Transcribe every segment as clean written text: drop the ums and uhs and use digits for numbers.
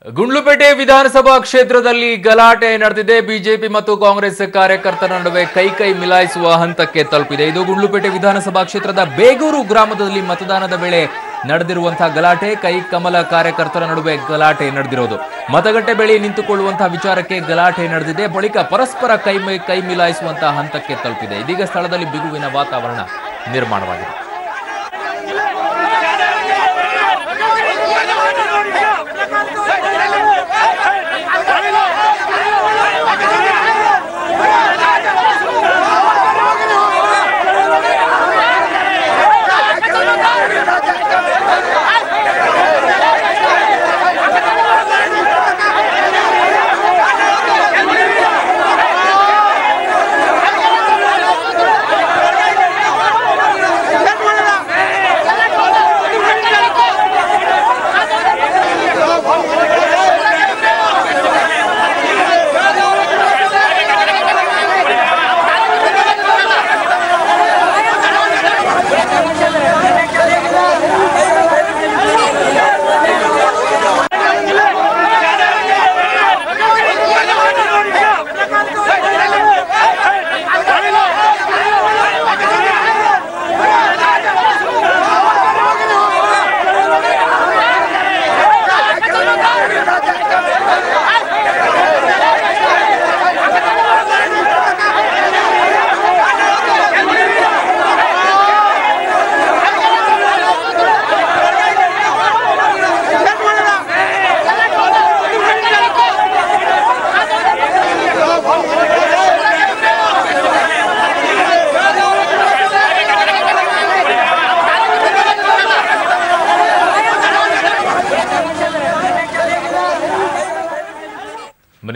ಗುಂಡ್ಲುಪೇಟೆ ವಿಧಾನಸಭಾ ಕ್ಷೇತ್ರದಲ್ಲಿ ಗಲಾಟೆ ನಡೆದಿದೆ. ಬಿಜೆಪಿ ಮತ್ತು ಕಾಂಗ್ರೆಸ್ ಕಾರ್ಯಕರ್ತರ ನಡುವೆ ಕೈ ಮಿಲಾಯಿಸುವ ಹಂತಕ್ಕೆ ತಲುಪಿದೆ. ಇದು ಗುಂಡ್ಲುಪೇಟೆ ವಿಧಾನಸಭಾ ಕ್ಷೇತ್ರದ ಬೇಗೂರು ಗ್ರಾಮದಲ್ಲಿ ಮತದಾನದ ವೇಳೆ ನಡೆದಿರುವಂತಹ ಗಲಾಟೆ. ಕಮಲ ಕಾರ್ಯಕರ್ತರ ನಡುವೆ ಗಲಾಟೆ ನಡೆದಿರೋದು. ಮತಗಟ್ಟೆ ಬಳಿ ನಿಂತುಕೊಳ್ಳುವಂತಹ ವಿಚಾರಕ್ಕೆ ಗಲಾಟೆ ನಡೆದಿದೆ. ಬಳಿಕ ಪರಸ್ಪರ ಕೈ ಮಿಲಾಯಿಸುವಂತಹ ಹಂತಕ್ಕೆ ತಲುಪಿದೆ. ಇದೀಗ ಸ್ಥಳದಲ್ಲಿ ಬಿಗುವಿನ ವಾತಾವರಣ ನಿರ್ಮಾಣವಾಗಿದೆ.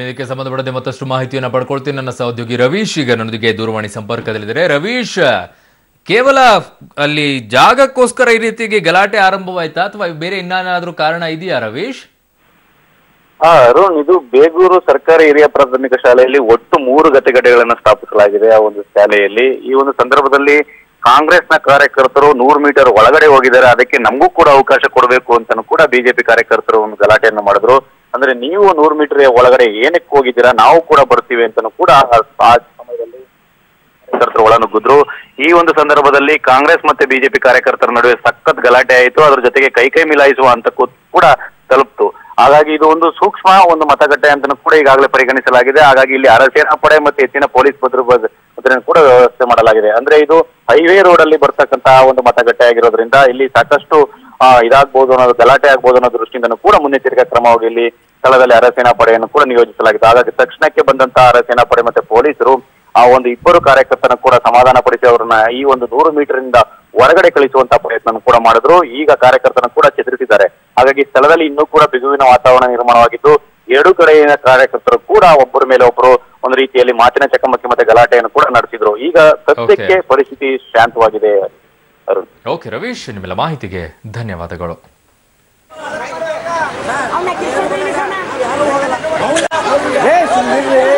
ಇದಕ್ಕೆ ಸಂಬಂಧಪಟ್ಟಂತೆ ಮತ್ತಷ್ಟು ಮಾಹಿತಿಯನ್ನು ಪಡ್ಕೊಳ್ತೀನಿ. ನನ್ನ ಸಹೋದ್ಯೋಗಿ ರವೀಶ್ ಈಗ ನನ್ನೊಂದಿಗೆ ದೂರವಾಣಿ ಸಂಪರ್ಕದಲ್ಲಿದ್ದಾರೆ. ರವೀಶ್, ಕೇವಲ ಅಲ್ಲಿ ಜಾಗಕ್ಕೋಸ್ಕರ ಈ ರೀತಿಗೆ ಗಲಾಟೆ ಆರಂಭವಾಯ್ತಾ ಅಥವಾ ಬೇರೆ ಇನ್ನಾದ್ರೂ ಕಾರಣ ಇದೆಯಾ ರವೀಶ್? ಅರುಣ್, ಇದು ಬೇಗೂರು ಸರ್ಕಾರಿ ಹಿರಿಯ ಪ್ರಾಥಮಿಕ ಶಾಲೆಯಲ್ಲಿ ಒಟ್ಟು 3 ಗತೆಗಡೆಗಳನ್ನು ಸ್ಥಾಪಿಸಲಾಗಿದೆ. ಆ ಒಂದು ಶಾಲೆಯಲ್ಲಿ ಈ ಒಂದು ಸಂದರ್ಭದಲ್ಲಿ ಕಾಂಗ್ರೆಸ್ನ ಕಾರ್ಯಕರ್ತರು 100 ಮೀಟರ್ ಒಳಗಡೆ ಹೋಗಿದ್ದಾರೆ. ಅದಕ್ಕೆ ನಮಗೂ ಕೂಡ ಅವಕಾಶ ಕೊಡಬೇಕು ಅಂತ ಕೂಡ ಬಿಜೆಪಿ ಕಾರ್ಯಕರ್ತರು ಒಂದು ಗಲಾಟೆಯನ್ನು ಮಾಡಿದ್ರು. ಅಂದ್ರೆ ನೀವು 100 ಮೀಟರ್ ಒಳಗಡೆ ಏನಕ್ಕೆ ಹೋಗಿದ್ದೀರಾ, ನಾವು ಕೂಡ ಬರ್ತೀವಿ ಅಂತ ಕೂಡ ಆ ಸಮಯದಲ್ಲಿ ಕಾರ್ಯಕರ್ತರು ಒಳನುಗ್ಗಿದ್ರು. ಈ ಒಂದು ಸಂದರ್ಭದಲ್ಲಿ ಕಾಂಗ್ರೆಸ್ ಮತ್ತೆ ಬಿಜೆಪಿ ಕಾರ್ಯಕರ್ತರ ನಡುವೆ ಸಖತ್ ಗಲಾಟೆ ಆಯಿತು. ಅದ್ರ ಜೊತೆಗೆ ಕೈ ಮಿಲಾಯಿಸುವ ಹಂತಕ್ಕೂ ಕೂಡ ತಲುಪ್ತು. ಹಾಗಾಗಿ ಇದು ಒಂದು ಸೂಕ್ಷ್ಮ ಒಂದು ಮತಗಟ್ಟೆ ಅಂತ ಕೂಡ ಈಗಾಗಲೇ ಪರಿಗಣಿಸಲಾಗಿದೆ. ಹಾಗಾಗಿ ಇಲ್ಲಿ ಅರಸೇನಾ ಪಡೆ ಮತ್ತೆ ಹೆಚ್ಚಿನ ಪೊಲೀಸ್ ಭದ್ರತೆ ಕೂಡ ವ್ಯವಸ್ಥೆ ಮಾಡಲಾಗಿದೆ. ಅಂದ್ರೆ ಇದು ಹೈವೇ ರೋಡ್ ಅಲ್ಲಿ ಬರ್ತಕ್ಕಂತಹ ಒಂದು ಮತಗಟ್ಟೆ ಆಗಿರೋದ್ರಿಂದ ಇಲ್ಲಿ ಸಾಕಷ್ಟು ಇದಾಗಬಹುದು ಅನ್ನೋದು, ಗಲಾಟೆ ಆಗ್ಬಹುದು ಅನ್ನೋ ದೃಷ್ಟಿಯಿಂದ ಕೂಡ ಮುನ್ನೆಚ್ಚರಿಕಾ ಕ್ರಮವಾಗಿ ಇಲ್ಲಿ ಸ್ಥಳದಲ್ಲಿ ಅರಸೇನಾ ಪಡೆಯನ್ನು ಕೂಡ ನಿಯೋಜಿಸಲಾಗಿದೆ. ಹಾಗಾಗಿ ತಕ್ಷಣಕ್ಕೆ ಬಂದಂತಹ ಅರಸೇನಾ ಪಡೆ ಮತ್ತೆ ಪೊಲೀಸರು ಆ ಒಂದು 2 ಕಾರ್ಯಕರ್ತರನ್ನ ಕೂಡ ಸಮಾಧಾನ ಪಡಿಸಿ ಅವರನ್ನ ಈ ಒಂದು 100 ಮೀಟರ್ ಇಂದ ಹೊರಗಡೆ ಕಳಿಸುವಂತಹ ಪ್ರಯತ್ನ ಕೂಡ ಮಾಡಿದ್ರು. ಈಗ ಕಾರ್ಯಕರ್ತರನ್ನ ಕೂಡ ಚದುರಿಸಿದ್ದಾರೆ. ಹಾಗಾಗಿ ಸ್ಥಳದಲ್ಲಿ ಇನ್ನೂ ಕೂಡ ಬಿಗುವಿನ ವಾತಾವರಣ ನಿರ್ಮಾಣವಾಗಿದ್ದು 2 ಕಡೆಯ ಕಾರ್ಯಕರ್ತರು ಕೂಡ ಒಬ್ಬರ ಮೇಲೆ ಒಬ್ಬರು ಒಂದು ರೀತಿಯಲ್ಲಿ ಮಾತಿನ ಚಕಮಕಿ ಮತ್ತೆ ಗಲಾಟೆಯನ್ನು ಕೂಡ ನಡೆಸಿದ್ರು. ಈಗ ಸದ್ಯಕ್ಕೆ ಪರಿಸ್ಥಿತಿ ಶಾಂತವಾಗಿದೆ. ಓಕೆ ರವೀಶ್, ನಿಮ್ಮೆಲ್ಲ ಮಾಹಿತಿಗೆ ಧನ್ಯವಾದಗಳು. Hey,